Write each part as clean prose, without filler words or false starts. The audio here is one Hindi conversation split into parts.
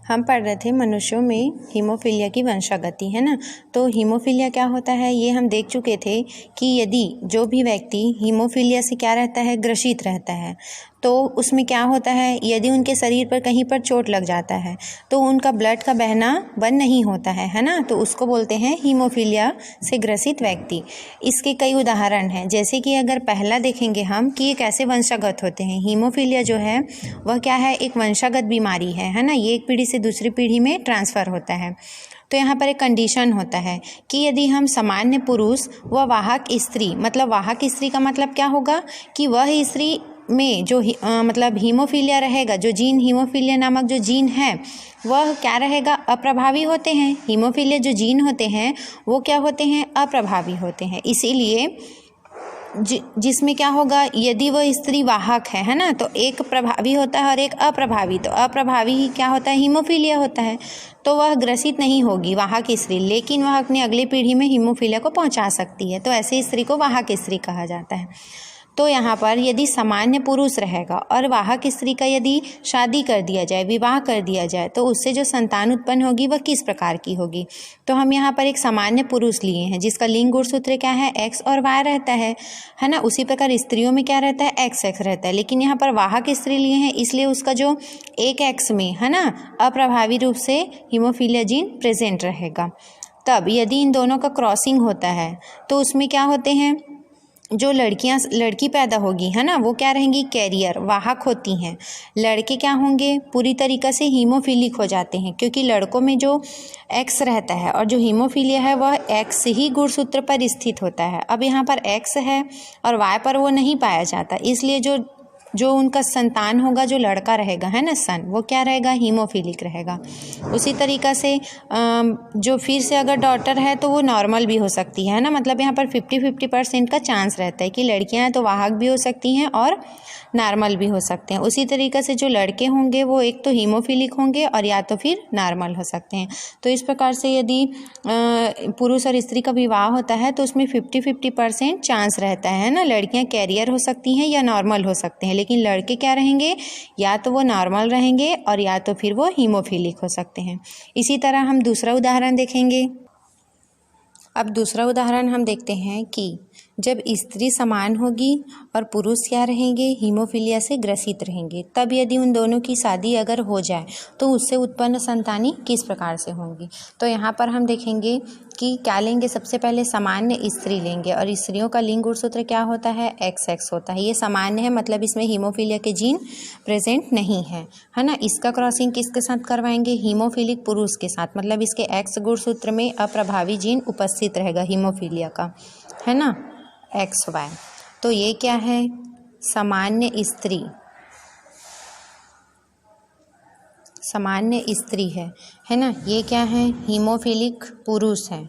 हम पढ़ रहे थे मनुष्यों में हीमोफीलिया की वंशागति, है ना। तो हीमोफीलिया क्या होता है ये हम देख चुके थे कि यदि जो भी व्यक्ति हीमोफीलिया से क्या रहता है, ग्रसित रहता है, तो उसमें क्या होता है, यदि उनके शरीर पर कहीं पर चोट लग जाता है तो उनका ब्लड का बहना बंद नहीं होता है ना। तो उसको बोलते हैं हीमोफीलिया से ग्रसित व्यक्ति। इसके कई उदाहरण हैं, जैसे कि अगर पहला देखेंगे हम कि ये कैसे वंशागत होते हैं। हीमोफीलिया जो है वह क्या है, एक वंशागत बीमारी है ना। ये एक पीढ़ी से दूसरी पीढ़ी में ट्रांसफ़र होता है। तो यहाँ पर एक कंडीशन होता है कि यदि हम सामान्य पुरुष व वाहक स्त्री, मतलब वाहक स्त्री का मतलब क्या होगा कि वह स्त्री में जो मतलब हीमोफीलिया रहेगा, जो जीन हीमोफीलिया नामक जो जीन है वह क्या रहेगा, अप्रभावी होते हैं। हीमोफीलिया जो जीन होते हैं वो क्या होते हैं, अप्रभावी होते हैं। इसीलिए जिसमें क्या होगा, यदि वह स्त्री वाहक है ना, तो एक प्रभावी होता है और एक अप्रभावी। तो अप्रभावी ही क्या होता है, हीमोफीलिया होता है। तो वह ग्रसित नहीं होगी वाहक स्त्री, लेकिन वह अपनी अगली पीढ़ी में हीमोफीलिया को पहुंचा सकती है। तो ऐसी स्त्री को वाहक स्त्री कहा जाता है। तो यहाँ पर यदि सामान्य पुरुष रहेगा और वाहक स्त्री का यदि शादी कर दिया जाए, विवाह कर दिया जाए, तो उससे जो संतान उत्पन्न होगी वह किस प्रकार की होगी। तो हम यहाँ पर एक सामान्य पुरुष लिए हैं जिसका लिंग गुणसूत्र क्या है, एक्स और वाई रहता है ना। उसी प्रकार स्त्रियों में क्या रहता है, एक्स एक्स रहता है। लेकिन यहाँ पर वाहक स्त्री लिए हैं, इसलिए उसका जो एक एक्स में है ना अप्रभावी रूप से हीमोफीलिया जीन प्रेजेंट रहेगा। तब यदि इन दोनों का क्रॉसिंग होता है तो उसमें क्या होते हैं, जो लड़की पैदा होगी है ना, वो क्या रहेंगी, कैरियर, वाहक होती हैं। लड़के क्या होंगे, पूरी तरीक़े से हीमोफीलिक हो जाते हैं, क्योंकि लड़कों में जो एक्स रहता है और जो हीमोफीलिया है वह एक्स ही गुणसूत्र पर स्थित होता है। अब यहाँ पर एक्स है और वाई पर वो नहीं पाया जाता, इसलिए जो उनका संतान होगा, जो लड़का रहेगा है ना, सन, वो क्या रहेगा, हीमोफीलिक रहेगा। उसी तरीक़ा से जो फिर से अगर डॉटर है तो वो नॉर्मल भी हो सकती है ना। मतलब यहाँ पर 50-50% का चांस रहता है कि लड़कियां हैं तो वाहक भी हो सकती हैं और नॉर्मल भी हो सकते हैं। उसी तरीक़े से जो लड़के होंगे वो एक तो हीमोफीलिक होंगे और या तो फिर नॉर्मल हो सकते हैं। तो इस प्रकार से यदि पुरुष और स्त्री का विवाह होता है तो उसमें 50-50% चांस रहता है ना। लड़कियां कैरियर हो सकती हैं या नॉर्मल हो सकते हैं, लेकिन लड़के क्या रहेंगे, या तो वो नॉर्मल रहेंगे और या तो फिर वो हीमोफीलिक हो सकते हैं। इसी तरह हम दूसरा उदाहरण देखेंगे। अब दूसरा उदाहरण हम देखते हैं कि जब स्त्री समान होगी और पुरुष क्या रहेंगे, हीमोफीलिया से ग्रसित रहेंगे, तब यदि उन दोनों की शादी अगर हो जाए तो उससे उत्पन्न संतानी किस प्रकार से होंगी। तो यहाँ पर हम देखेंगे कि क्या लेंगे, सबसे पहले सामान्य स्त्री लेंगे और स्त्रियों का लिंग गुणसूत्र क्या होता है, एक्स एक्स होता है। ये सामान्य है, मतलब इसमें हीमोफीलिया के जीन प्रेजेंट नहीं है ना। इसका क्रॉसिंग किसके साथ करवाएंगे, हीमोफीलिक पुरुष के साथ, मतलब इसके एक्स गुणसूत्र में अप्रभावी जीन उपस्थित रहेगा हीमोफीलिया का, है ना, एक्स वाई। तो ये क्या है, सामान्य स्त्री है ना। ये क्या है, हीमोफीलिक पुरुष है,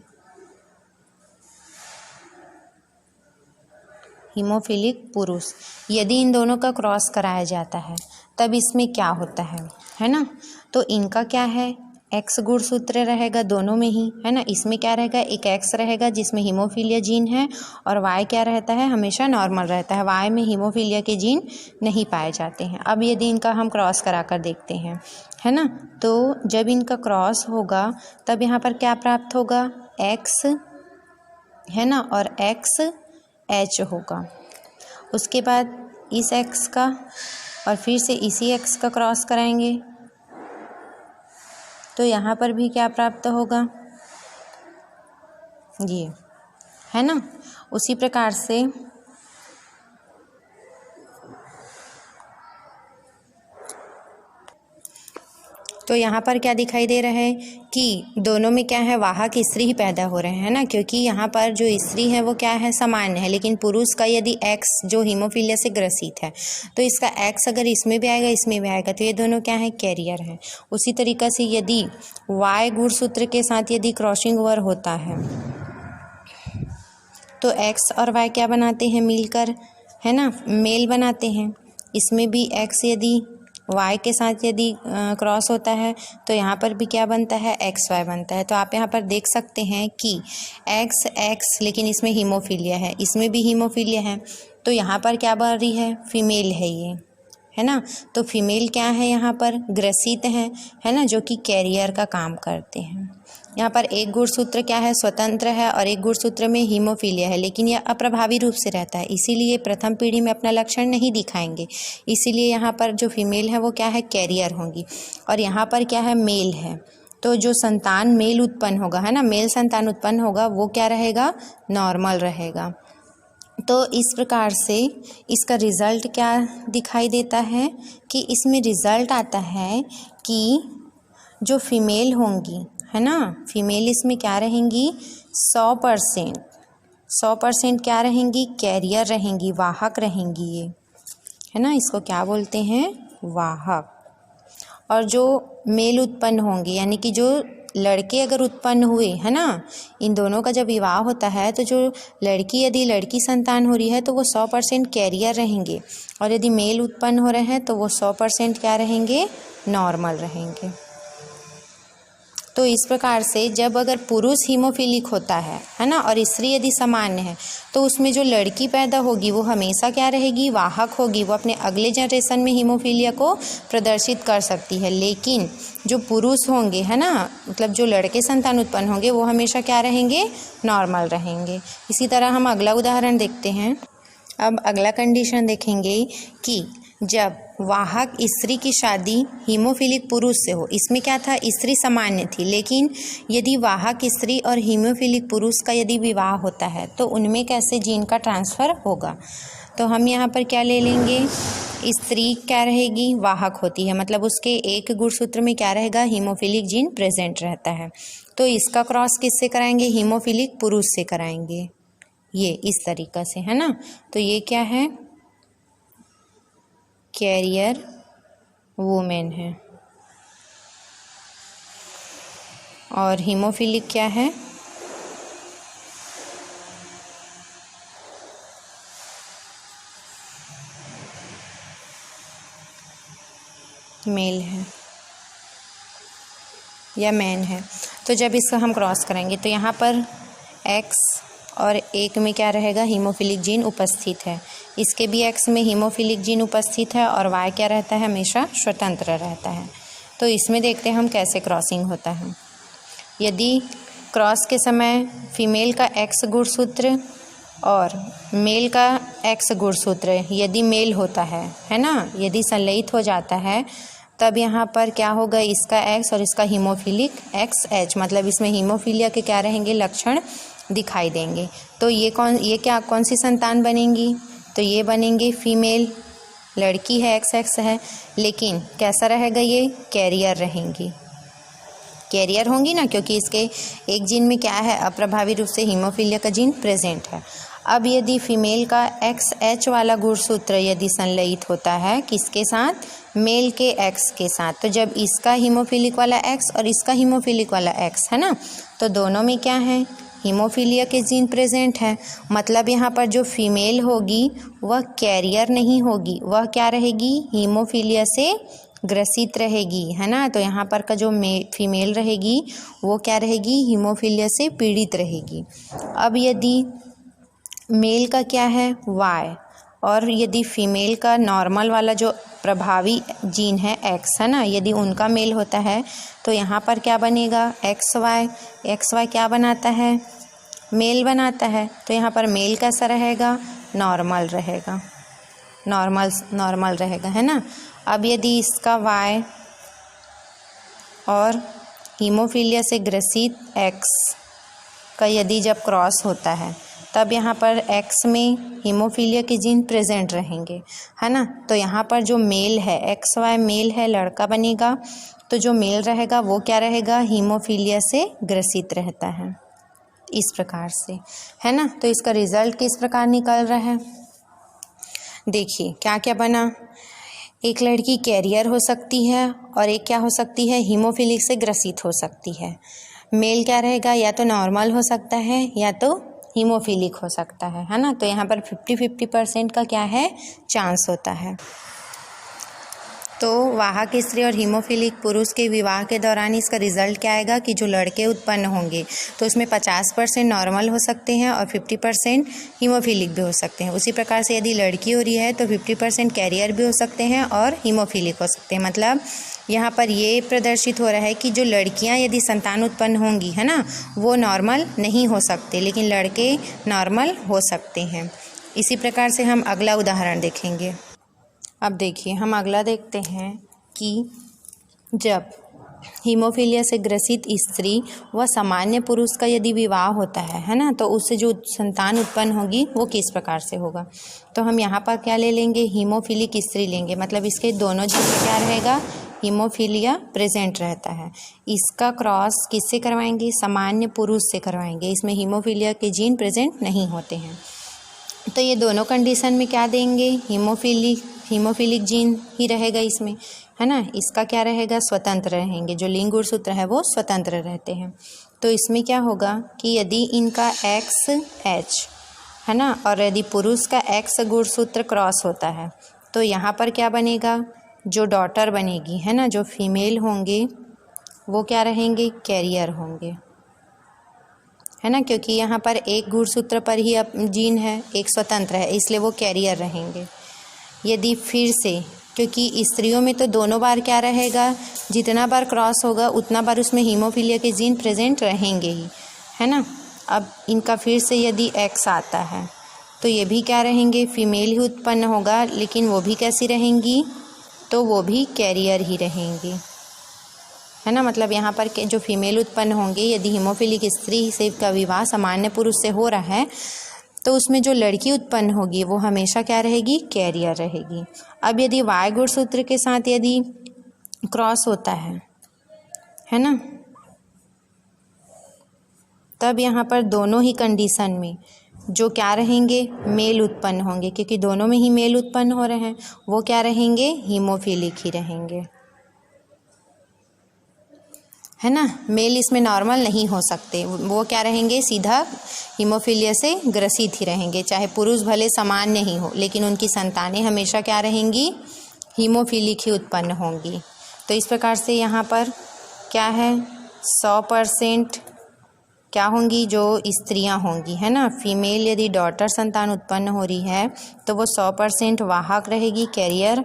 हीमोफीलिक पुरुष। यदि इन दोनों का क्रॉस कराया जाता है तब इसमें क्या होता है ना। तो इनका क्या है, एक्स गुणसूत्र रहेगा दोनों में ही, है ना। इसमें क्या रहेगा, एक एक्स रहेगा जिसमें हीमोफीलिया जीन है और वाई क्या रहता है, हमेशा नॉर्मल रहता है। वाई में हीमोफीलिया के जीन नहीं पाए जाते हैं। अब यदि इनका हम क्रॉस करा कर देखते हैं, है ना, तो जब इनका क्रॉस होगा तब यहाँ पर क्या प्राप्त होगा, एक्स है ना और एक्स एच होगा। उसके बाद इस एक्स का और फिर से इसी एक्स का क्रॉस कराएंगे तो यहाँ पर भी क्या प्राप्त होगा, ये है ना। उसी प्रकार से तो यहाँ पर क्या दिखाई दे रहा है कि दोनों में क्या है, वाहक स्त्री ही पैदा हो रहे हैं ना, क्योंकि यहाँ पर जो स्त्री है वो क्या है, सामान्य है। लेकिन पुरुष का यदि एक्स जो हीमोफीलिया से ग्रसित है तो इसका एक्स अगर इसमें भी आएगा इसमें भी आएगा, तो ये दोनों क्या है, कैरियर है। उसी तरीक़े से यदि वाई गुणसूत्र के साथ यदि क्रॉसिंग ओवर होता है तो एक्स और वाई क्या बनाते हैं मिलकर, है ना, मेल बनाते हैं। इसमें भी एक्स यदि वाई के साथ यदि क्रॉस होता है तो यहाँ पर भी क्या बनता है, एक्स वाई बनता है। तो आप यहाँ पर देख सकते हैं कि एक्स एक्स, लेकिन इसमें हीमोफीलिया है, इसमें भी हीमोफीलिया है, तो यहाँ पर क्या बन रही है, फीमेल है ये, है ना। तो फीमेल क्या है यहाँ पर, ग्रसित है ना, जो कि कैरियर का काम करते हैं। यहाँ पर एक गुणसूत्र क्या है, स्वतंत्र है, और एक गुणसूत्र में हीमोफीलिया है, लेकिन यह अप्रभावी रूप से रहता है, इसीलिए प्रथम पीढ़ी में अपना लक्षण नहीं दिखाएंगे। इसीलिए यहाँ पर जो फीमेल है वो क्या है, कैरियर होंगी। और यहाँ पर क्या है, मेल है, तो जो संतान मेल उत्पन्न होगा, है ना, मेल संतान उत्पन्न होगा, वो क्या रहेगा, नॉर्मल रहेगा। तो इस प्रकार से इसका रिज़ल्ट क्या दिखाई देता है कि इसमें रिज़ल्ट आता है कि जो फीमेल होंगी, है ना, फीमेल इसमें क्या रहेंगी, 100% क्या रहेंगी, कैरियर रहेंगी, वाहक रहेंगी ये, है ना, इसको क्या बोलते हैं, वाहक। और जो मेल उत्पन्न होंगे, यानी कि जो लड़के अगर उत्पन्न हुए, है ना, इन दोनों का जब विवाह होता है तो जो लड़की, यदि लड़की संतान हो रही है तो वो 100% कैरियर रहेंगे, और यदि मेल उत्पन्न हो रहे हैं तो वो 100% क्या रहेंगे, नॉर्मल रहेंगे। तो इस प्रकार से जब अगर पुरुष हीमोफिलिक होता है ना, और स्त्री यदि सामान्य है, तो उसमें जो लड़की पैदा होगी वो हमेशा क्या रहेगी, वाहक होगी, वो अपने अगले जनरेशन में हीमोफीलिया को प्रदर्शित कर सकती है। लेकिन जो पुरुष होंगे, है ना, मतलब जो लड़के संतान उत्पन्न होंगे, वो हमेशा क्या रहेंगे, नॉर्मल रहेंगे। इसी तरह हम अगला उदाहरण देखते हैं। अब अगला कंडीशन देखेंगे कि जब वाहक स्त्री की शादी हीमोफिलिक पुरुष से हो, इसमें क्या था, स्त्री सामान्य थी, लेकिन यदि वाहक स्त्री और हीमोफिलिक पुरुष का यदि विवाह होता है तो उनमें कैसे जीन का ट्रांसफ़र होगा। तो हम यहाँ पर क्या ले लेंगे, स्त्री क्या रहेगी, वाहक होती है, मतलब उसके एक गुणसूत्र में क्या रहेगा, हीमोफिलिक जीन प्रेजेंट रहता है। तो इसका क्रॉस किससे कराएंगे, हीमोफिलिक पुरुष से कराएंगे, ये इस तरीक़ा से, है ना। तो ये क्या है, कैरियर वुमेन है, और हीमोफिलिक क्या है, मेल है या मैन है। तो जब इसका हम क्रॉस करेंगे तो यहाँ पर एक्स और एक में क्या रहेगा, हीमोफिलिक जीन उपस्थित है, इसके भी एक्स में हीमोफिलिक जीन उपस्थित है, और वाई क्या रहता है, हमेशा स्वतंत्र रहता है। तो इसमें देखते हैं हम कैसे क्रॉसिंग होता है। यदि क्रॉस के समय फीमेल का एक्स गुणसूत्र और मेल का एक्स गुणसूत्र यदि मेल होता है ना, यदि संलयित हो जाता है, तब यहाँ पर क्या होगा, इसका एक्स और इसका हीमोफिलिक एक्स एच, मतलब इसमें हीमोफीलिया के क्या रहेंगे, लक्षण दिखाई देंगे। तो ये कौन सी संतान बनेंगी, तो ये बनेंगे फीमेल, लड़की है, एक्स एक्स है, लेकिन कैसा रहेगा, ये कैरियर रहेंगी, कैरियर होंगी ना, क्योंकि इसके एक जीन में क्या है, अप्रभावी रूप से हीमोफीलिया का जीन प्रेजेंट है। अब यदि फीमेल का एक्स एच वाला गुणसूत्र यदि संलयित होता है किसके साथ, मेल के एक्स के साथ, तो जब इसका हीमोफिलिक वाला एक्स और इसका हीमोफिलिक वाला एक्स, है ना, तो दोनों में क्या है, हीमोफीलिया के जीन प्रेजेंट है। मतलब यहाँ पर जो फीमेल होगी वह कैरियर नहीं होगी, वह क्या रहेगी, हीमोफीलिया से ग्रसित रहेगी, है ना। तो यहाँ पर का जो फीमेल रहेगी वो क्या रहेगी, हीमोफीलिया से पीड़ित रहेगी। अब यदि मेल का क्या है, वाई, और यदि फीमेल का नॉर्मल वाला जो प्रभावी जीन है एक्स, है ना, यदि उनका मेल होता है तो यहाँ पर क्या बनेगा, एक्स वाई क्या बनाता है, मेल बनाता है। तो यहाँ पर मेल कैसा रहेगा, नॉर्मल रहेगा, नॉर्मल रहेगा, है ना। अब यदि इसका वाई और हीमोफीलिया से ग्रसित एक्स का यदि जब क्रॉस होता है तब यहाँ पर एक्स में हीमोफीलिया के जीन प्रेजेंट रहेंगे, है ना। तो यहाँ पर जो मेल है, एक्स वाई मेल है, लड़का बनेगा, तो जो मेल रहेगा वो क्या रहेगा, हीमोफीलिया से ग्रसित रहता है, इस प्रकार से, है ना। तो इसका रिजल्ट किस प्रकार निकल रहा है, देखिए क्या क्या बना। एक लड़की कैरियर हो सकती है और एक क्या हो सकती है, हीमोफिलिक से ग्रसित हो सकती है। मेल क्या रहेगा, या तो नॉर्मल हो सकता है या तो हीमोफिलिक हो सकता है ना। तो यहाँ पर 50-50% का क्या है, चांस होता है। तो वाहक स्त्री और हीमोफिलिक पुरुष के विवाह के दौरान इसका रिजल्ट क्या आएगा कि जो लड़के उत्पन्न होंगे तो उसमें 50% नॉर्मल हो सकते हैं और 50% हीमोफिलिक भी हो सकते हैं। उसी प्रकार से यदि लड़की हो रही है तो 50% कैरियर भी हो सकते हैं और हीमोफिलिक हो सकते हैं। मतलब यहाँ पर ये प्रदर्शित हो रहा है कि जो लड़कियाँ यदि संतान उत्पन्न होंगी, है ना, वो नॉर्मल नहीं हो सकते, लेकिन लड़के नॉर्मल हो सकते हैं। इसी प्रकार से हम अगला उदाहरण देखेंगे। अब देखिए, हम अगला देखते हैं कि जब हीमोफीलिया से ग्रसित स्त्री व सामान्य पुरुष का यदि विवाह होता है ना, तो उससे जो संतान उत्पन्न होगी वो किस प्रकार से होगा। तो हम यहाँ पर क्या ले लेंगे, हीमोफिलिक स्त्री लेंगे, मतलब इसके दोनों जीन में क्या रहेगा, हीमोफीलिया प्रेजेंट रहता है। इसका क्रॉस किससे करवाएंगे, सामान्य पुरुष से करवाएंगे, इसमें हीमोफीलिया के जीन प्रेजेंट नहीं होते हैं। तो ये दोनों कंडीशन में क्या देंगे, हीमोफिलिक जीन ही रहेगा इसमें, है ना। इसका क्या रहेगा, स्वतंत्र रहेंगे, जो लिंग गुणसूत्र है वो स्वतंत्र रहते हैं। तो इसमें क्या होगा कि यदि इनका XH है ना, और यदि पुरुष का X गुणसूत्र क्रॉस होता है तो यहाँ पर क्या बनेगा, जो डॉटर बनेगी, है ना, जो फीमेल होंगे वो क्या रहेंगे, कैरियर होंगे, है ना, क्योंकि यहाँ पर एक गुणसूत्र पर ही जीन है, एक स्वतंत्र है, इसलिए वो कैरियर रहेंगे। यदि फिर से, क्योंकि स्त्रियों में तो दोनों बार क्या रहेगा, जितना बार क्रॉस होगा उतना बार उसमें हीमोफीलिया के जीन प्रेजेंट रहेंगे ही, है ना। अब इनका फिर से यदि X आता है तो ये भी क्या रहेंगे, फीमेल ही उत्पन्न होगा, लेकिन वो भी कैसी रहेंगी, तो वो भी कैरियर ही रहेंगी, है ना। मतलब यहाँ पर जो फीमेल उत्पन्न होंगे, यदि हीमोफिलिक स्त्री से का विवाह सामान्य पुरुष से हो रहा है तो उसमें जो लड़की उत्पन्न होगी वो हमेशा क्या रहेगी, कैरियर रहेगी। अब यदि Y गुणसूत्र के साथ यदि क्रॉस होता है ना, तब यहाँ पर दोनों ही कंडीशन में जो क्या रहेंगे, मेल उत्पन्न होंगे, क्योंकि दोनों में ही मेल उत्पन्न हो रहे हैं, वो क्या रहेंगे, हीमोफिलिक ही रहेंगे, है ना। मेल इसमें नॉर्मल नहीं हो सकते, वो क्या रहेंगे, सीधा हीमोफीलिया से ग्रसित ही रहेंगे, चाहे पुरुष भले सामान्य ही हो, लेकिन उनकी संतानें हमेशा क्या रहेंगी, हीमोफिलिक ही उत्पन्न होंगी। तो इस प्रकार से यहाँ पर क्या है, 100% क्या होंगी, जो स्त्रियाँ होंगी, है ना, फीमेल यदि डॉटर संतान उत्पन्न हो रही है तो वो 100% वाहक रहेगी, कैरियर,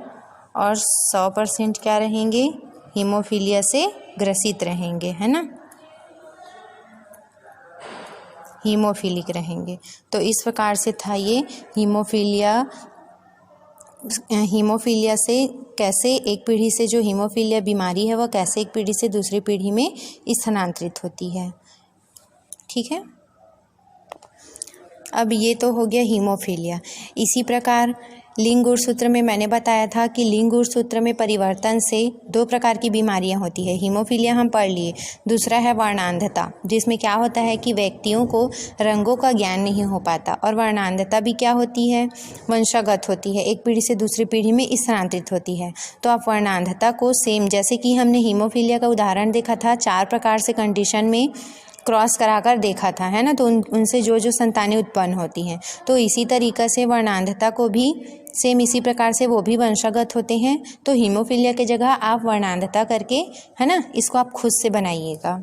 और 100% क्या रहेंगे, हीमोफीलिया से ग्रसित रहेंगे, है ना, हीमोफिलिक रहेंगे। तो इस प्रकार से था ये हीमोफीलिया से कैसे एक पीढ़ी से जो हीमोफीलिया बीमारी है वो कैसे एक पीढ़ी से दूसरी पीढ़ी में स्थानांतरित होती है। ठीक है, अब ये तो हो गया हीमोफीलिया। इसी प्रकार लिंग गुणसूत्र में मैंने बताया था कि लिंग गुणसूत्र में परिवर्तन से 2 प्रकार की बीमारियां होती है। हीमोफीलिया हम पढ़ लिए, दूसरा है वर्णांधता, जिसमें क्या होता है कि व्यक्तियों को रंगों का ज्ञान नहीं हो पाता, और वर्णांधता भी क्या होती है, वंशागत होती है, एक पीढ़ी से दूसरी पीढ़ी में स्थानांतरित होती है। तो आप वर्णांधता को सेम जैसे कि हमने हीमोफीलिया का उदाहरण देखा था, 4 प्रकार से कंडीशन में क्रॉस कराकर देखा था, है ना, तो उनसे जो संतानें उत्पन्न होती हैं, तो इसी तरीक़ा से वर्णांधता को भी सेम इसी प्रकार से वो भी वंशागत होते हैं। तो हीमोफीलिया की जगह आप वर्णांधता करके, है ना, इसको आप खुद से बनाइएगा।